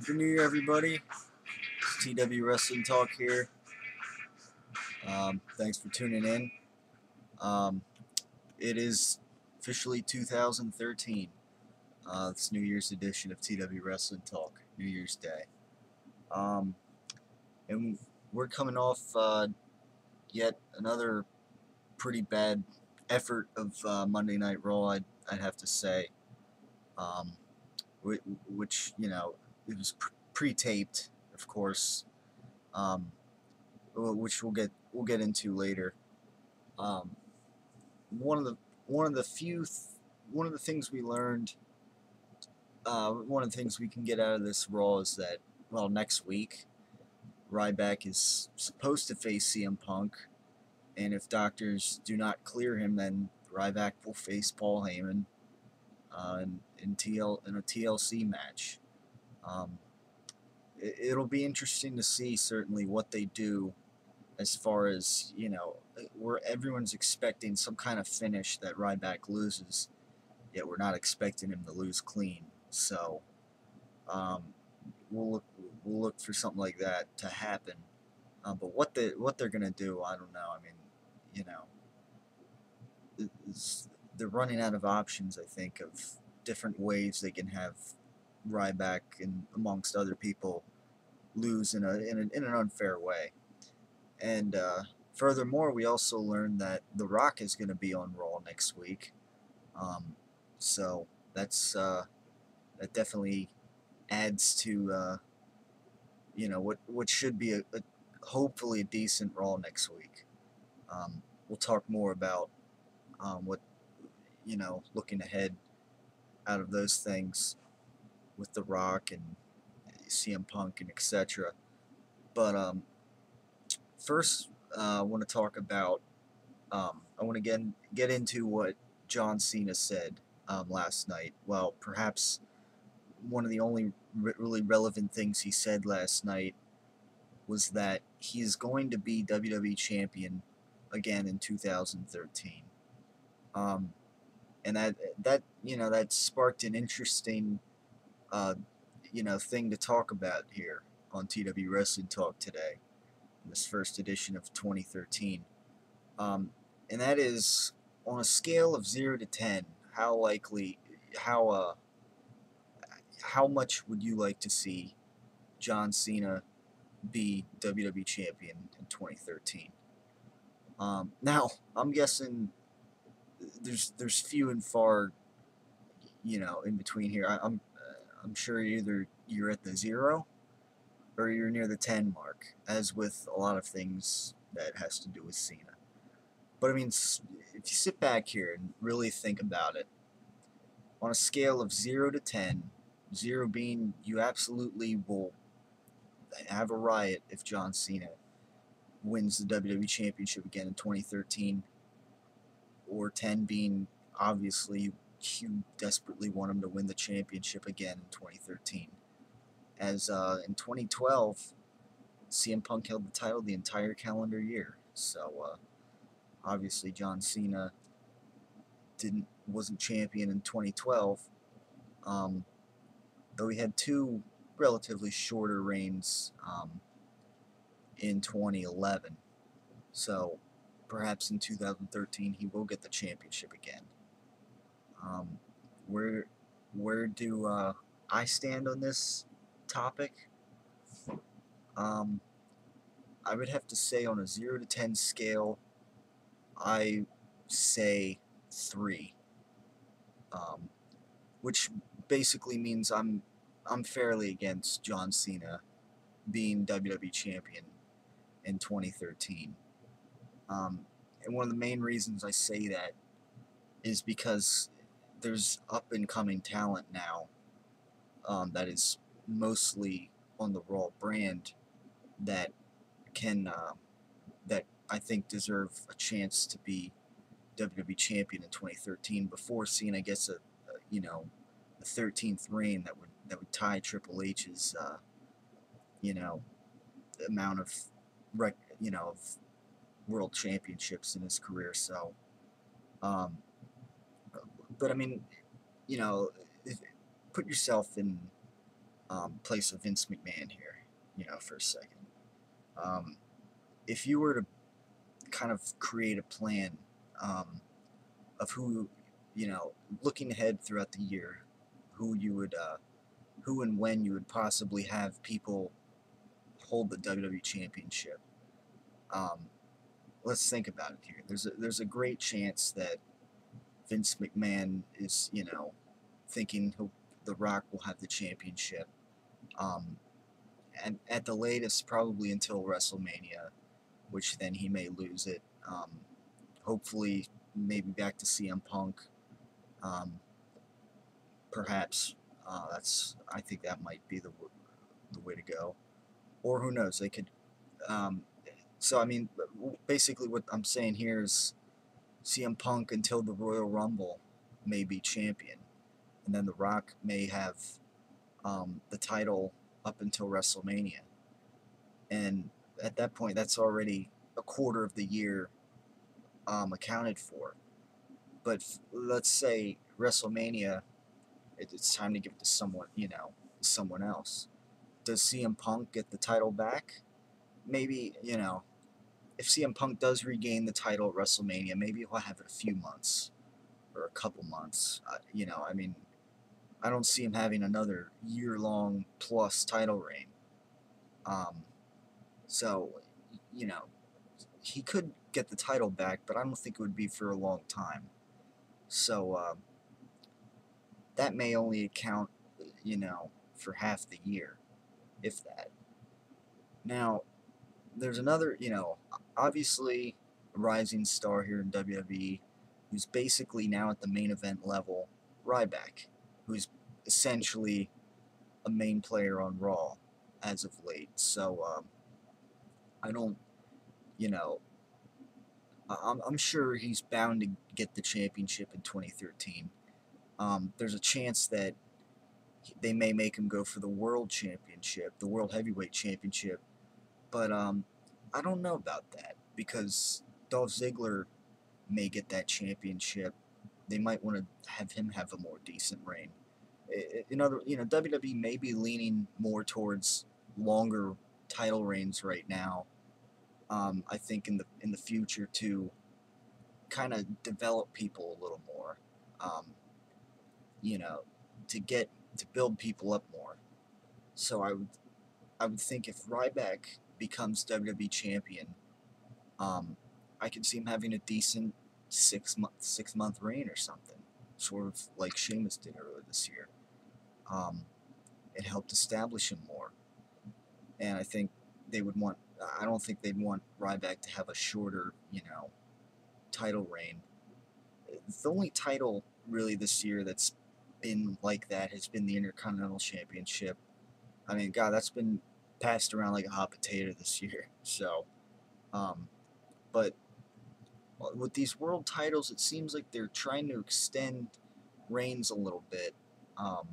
Happy New Year, everybody. It's TW Wrestling Talk here. Thanks for tuning in. Um, it is officially 2013. It's New Year's edition of TW Wrestling Talk, New Year's Day. And we're coming off yet another pretty bad effort of Monday Night Raw, I'd have to say. Um, which, it was pre-taped, of course. Um, which we'll get into later. Um, one of the one of the few one of the things we learned, one of the things we can get out of this Raw is that, well, next week Ryback is supposed to face CM Punk, and if doctors do not clear him, then Ryback will face Paul Heyman in a TLC match. Um, it'll be interesting to see certainly what they do as far as, where everyone's expecting some kind of finish that Ryback loses, yet we're not expecting him to lose clean. So um, we'll look for something like that to happen. But what they're gonna do, I don't know. I mean, they're running out of options. I think of different ways they can have Ryback and amongst other people lose in an unfair way. And furthermore, we also learned that The Rock is going to be on Raw next week. So that definitely adds to what should be a hopefully a decent Raw next week. We'll talk more about what looking ahead out of those things with The Rock and CM Punk and etc. But first, I want to talk about. I want to get into what John Cena said last night. Well, perhaps one of the only really relevant things he said last night was that he is going to be WWE champion again in 2013. And that sparked an interesting thing to talk about here on TW Wrestling Talk today, in this first edition of 2013. And that is, on a scale of 0 to 10, how likely, how much would you like to see John Cena be WWE champion in 2013? Now, I'm guessing there's few and far, in between here. I'm sure either you're at the 0 or you're near the 10 mark, as with a lot of things that has to do with Cena. But I mean, if you sit back here and really think about it, on a scale of 0 to 10, 0 being you absolutely will have a riot if John Cena wins the WWE Championship again in 2013, or 10 being obviously you desperately want him to win the championship again in 2013. As in 2012, CM Punk held the title the entire calendar year. So obviously John Cena wasn't champion in 2012, though he had two relatively shorter reigns in 2011. So perhaps in 2013 he will get the championship again. Where do I stand on this topic? I would have to say, on a 0 to 10 scale, I say 3, which basically means I'm fairly against John Cena being WWE champion in 2013. And one of the main reasons I say that is because there's up and coming talent now that is mostly on the Raw brand that can that I think deserve a chance to be WWE champion in 2013 before Cena gets a 13th reign that would tie Triple H's amount of of world championships in his career. So, but I mean, put yourself in place of Vince McMahon here, for a second. Um, if you were to kind of create a plan of who, you know, looking ahead throughout the year, who you would, who and when you would possibly have people hold the WWE Championship. Um, let's think about it here. There's a great chance that Vince McMahon is, thinking The Rock will have the championship. Um, and at the latest, probably until WrestleMania, which then he may lose it. Hopefully, maybe back to CM Punk. Um, perhaps I think that might be the way to go. Or who knows? They could. Um, so I mean, basically, what I'm saying here is CM Punk until the Royal Rumble may be champion, and then The Rock may have the title up until WrestleMania, and at that point, that's already a quarter of the year accounted for. But let's say WrestleMania, it's time to give it to someone else. Does CM Punk get the title back? Maybe, if CM Punk does regain the title at WrestleMania, maybe he'll have it a few months or a couple months. I mean, I don't see him having another year-long plus title reign. Um, so, you know, he could get the title back, but I don't think it would be for a long time. So that may only account, for half the year, if that. Now, there's another, obviously a rising star here in WWE who's basically now at the main event level, Ryback, who's essentially a main player on Raw as of late. So I don't, you know, I'm sure he's bound to get the championship in 2013. There's a chance that they may make him go for the world championship, the world heavyweight championship, but I don't know about that because Dolph Ziggler may get that championship. They might want to have him have a more decent reign. WWE may be leaning more towards longer title reigns right now. I think in the future to kind of develop people a little more. Um, you know, to build people up more. So I would think if Ryback becomes WWE champion, um, I could see him having a decent 6-month reign or something, sort of like Sheamus did earlier this year. Um, it helped establish him more, and I think they would want. I don't think they'd want Ryback to have a shorter, title reign. The only title really this year that's been like that has been the Intercontinental Championship. I mean, God, that's been passed around like a hot potato this year. So, um, but with these world titles, it seems like they're trying to extend reigns a little bit. Um,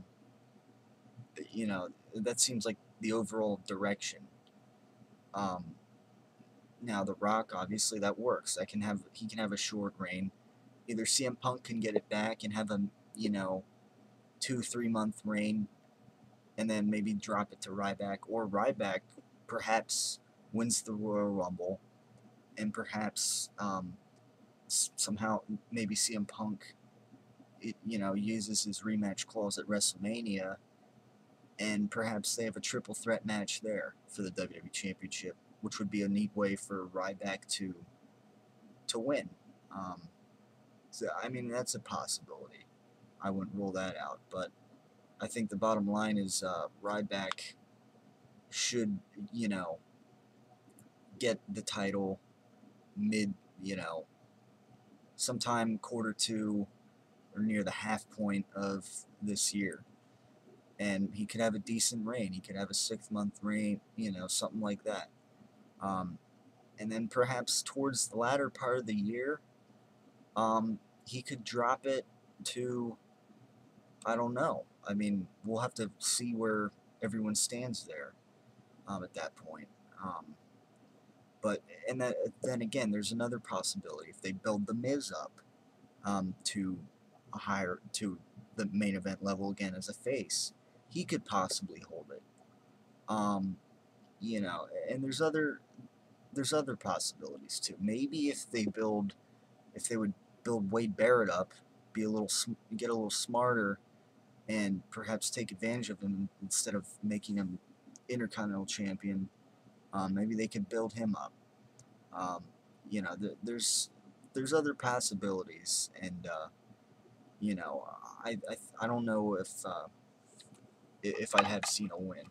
that seems like the overall direction. Um, now, The Rock, obviously, that works. He can have a short reign. Either CM Punk can get it back and have a 2-3 month reign, and then maybe drop it to Ryback, or Ryback perhaps wins the Royal Rumble, and perhaps somehow maybe CM Punk uses his rematch clause at WrestleMania, and perhaps they have a triple threat match there for the WWE Championship, which would be a neat way for Ryback to win. So I mean that's a possibility. I wouldn't rule that out, but I think the bottom line is Ryback should get the title mid sometime quarter 2 or near the half point of this year, and he could have a decent reign. He could have a 6-month reign, something like that. Um, and then perhaps towards the latter part of the year, he could drop it to, I don't know. I mean, we'll have to see where everyone stands there at that point. But and then again, there's another possibility if they build the Miz up to the main event level again as a face. he could possibly hold it. Um, you know, and there's other possibilities too. Maybe if they would build Wade Barrett up, get a little smarter, and perhaps take advantage of him instead of making him Intercontinental Champion. Maybe they could build him up. Um, you know, there's other possibilities, and you know, I don't know if I'd have Cena win.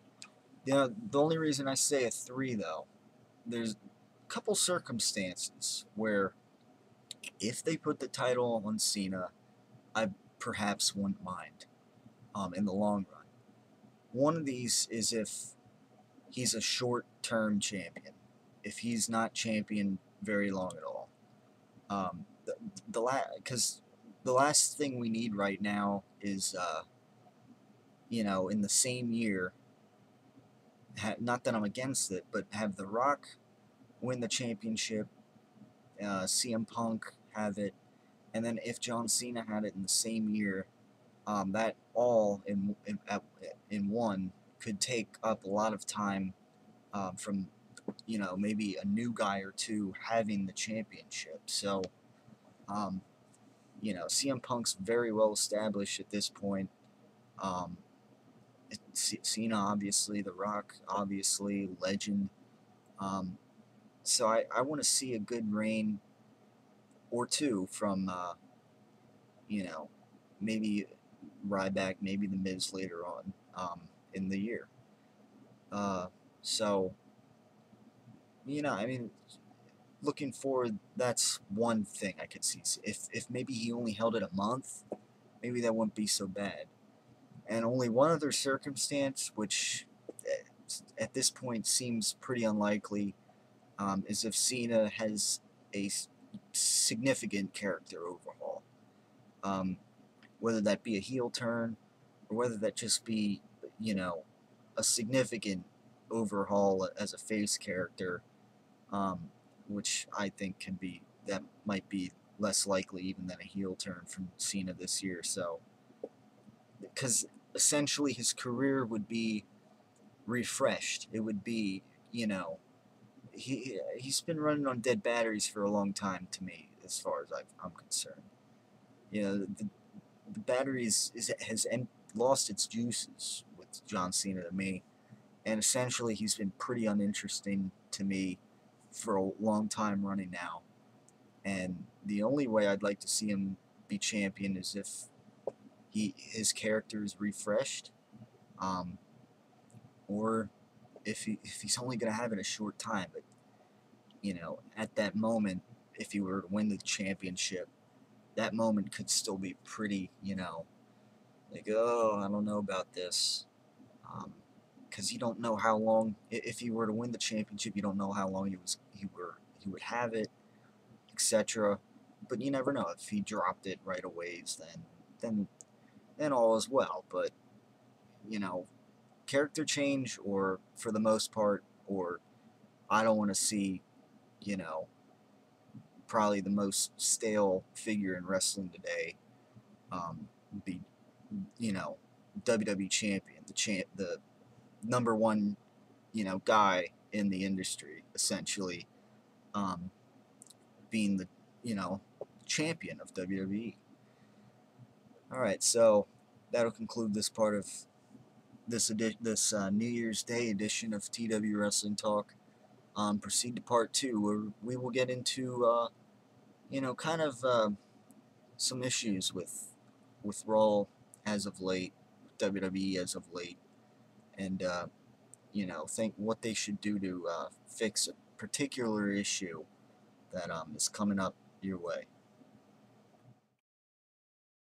You know, the only reason I say a 3 though, there's a couple circumstances where if they put the title on Cena, I perhaps wouldn't mind in the long run. One of these is if he's a short-term champion, if he's not champion very long at all. Because the last thing we need right now is you know, in the same year, not that I'm against it, but have The Rock win the championship, CM Punk have it, and then if John Cena had it in the same year, that all in one could take up a lot of time from, you know, maybe a new guy or two having the championship. So, um, you know, CM Punk's very well established at this point. Um, Cena, obviously, The Rock, obviously, legend. Um, so I want to see a good reign or two from, you know, maybe Ryback, maybe The Miz later on in the year. Uh, so, you know, I mean, looking forward, that's one thing I could see. If maybe he only held it a month, maybe that wouldn't be so bad. And only one other circumstance, which at this point seems pretty unlikely, is if Cena has a significant character overhaul. Um, whether that be a heel turn, or whether that just be, you know, a significant overhaul as a face character, um, which I think that might be less likely even than a heel turn from Cena this year. So, because essentially his career would be refreshed. It would be, you know, he's been running on dead batteries for a long time to me, as far as I'm concerned. You know, the batteries has lost its juices with John Cena to me, and essentially he's been pretty uninteresting to me for a long time running now. And the only way I'd like to see him be champion is if his character is refreshed, um, or if he's only going to have it a short time. But you know, at that moment, if he were to win the championship, that moment could still be pretty, you know, like, oh, I don't know about this, because you don't know how long. If he were to win the championship, you don't know how long he would have it, etc. But you never know. If he dropped it right away, then then all is well. But you know, character change, or for the most part, or I don't want to see, you know, probably the most stale figure in wrestling today, be, you know, WWE champion, the number one, you know, guy in the industry, essentially, um, being the, you know, champion of WWE. All right, so that'll conclude this part of this New Year's Day edition of TW Wrestling Talk. Proceed to part two, where we will get into, you know, kind of some issues with Raw as of late, WWE as of late, and you know, think what they should do to fix a particular issue that is coming up your way.